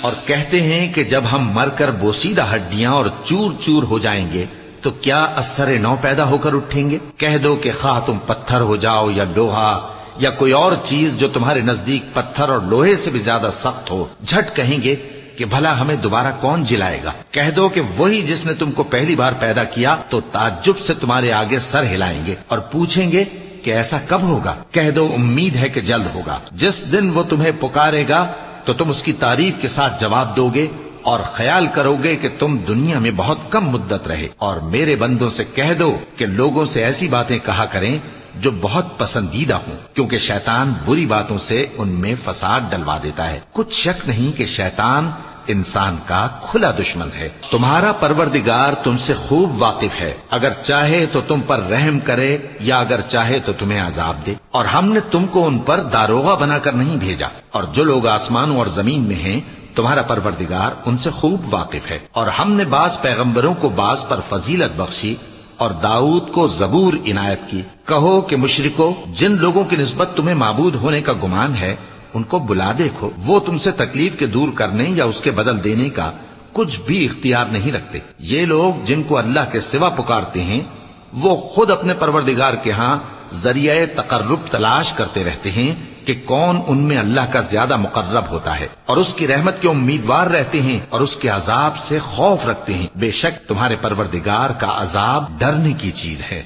اور کہتے ہیں کہ جب ہم مر کر بوسیدہ ہڈیاں اور چور چور ہو جائیں گے تو کیا اثر نو پیدا ہو کر اٹھیں گے؟ کہہ دو کہ خواہ تم پتھر ہو جاؤ یا لوہا یا کوئی اور چیز جو تمہارے نزدیک پتھر اور لوہے سے بھی زیادہ سخت ہو، جھٹ کہیں گے کہ بھلا ہمیں دوبارہ کون جلائے گا؟ کہہ دو کہ وہی جس نے تم کو پہلی بار پیدا کیا تو تعجب سے تمہارے آگے سر ہلائیں گے اور پوچھیں گے کہ ایسا کب ہوگا؟ کہہ دو امید ہے کہ جلد ہوگا۔ جس دن وہ تمہیں پکارے گا تو تم اس کی تعریف کے ساتھ جواب دو گے اور خیال کرو گے کہ تم دنیا میں بہت کم مدت رہے۔ اور میرے بندوں سے کہہ دو کہ لوگوں سے ایسی باتیں کہا کریں جو بہت پسندیدہ ہوں، کیونکہ شیطان بری باتوں سے ان میں فساد ڈلوا دیتا ہے۔ کچھ شک نہیں کہ شیطان انسان کا کھلا دشمن ہے۔ تمہارا پروردگار تم سے خوب واقف ہے، اگر چاہے تو تم پر رحم کرے یا اگر چاہے تو تمہیں عذاب دے۔ اور ہم نے تم کو ان پر داروغہ بنا کر نہیں بھیجا، اور جو لوگ آسمانوں اور زمین میں ہیں تمہارا پروردگار ان سے خوب واقف ہے۔ اور ہم نے بعض پیغمبروں کو بعض پر فضیلت بخشی اور داؤد کو زبور عنایت کی۔ کہو کہ مشرکو، جن لوگوں کی نسبت تمہیں معبود ہونے کا گمان ہے ان کو بلا دیکھو، وہ تم سے تکلیف کے دور کرنے یا اس کے بدل دینے کا کچھ بھی اختیار نہیں رکھتے۔ یہ لوگ جن کو اللہ کے سوا پکارتے ہیں وہ خود اپنے پروردگار کے ہاں ذریعہ تقرب تلاش کرتے رہتے ہیں کہ کون ان میں اللہ کا زیادہ مقرب ہوتا ہے، اور اس کی رحمت کے امیدوار رہتے ہیں اور اس کے عذاب سے خوف رکھتے ہیں۔ بے شک تمہارے پروردگار کا عذاب ڈرنے کی چیز ہے۔